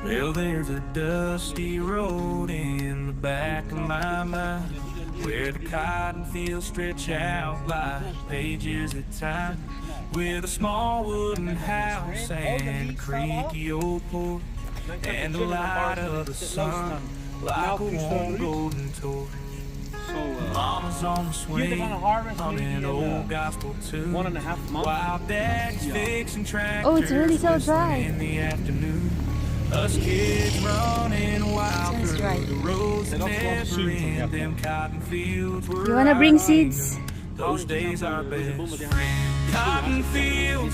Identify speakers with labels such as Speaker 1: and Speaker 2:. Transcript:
Speaker 1: Well, there's a dusty road in the back of my mind, where the cotton fields stretch out like pages at time, with a small wooden house and a creaky old porch, and the light of the sun like a warm golden torch. Mama's on the swing, humming old gospel tune, 1.5 months. While Dad's fixing tractors,
Speaker 2: Oh, it's really so dry.
Speaker 1: in the afternoon. Us kids running wild
Speaker 2: Sounds
Speaker 1: through
Speaker 2: dry.
Speaker 1: the roads that never end. Them cotton fields were
Speaker 2: You wanna bring
Speaker 1: our
Speaker 2: seeds?
Speaker 1: Those days are best friend. Cotton fields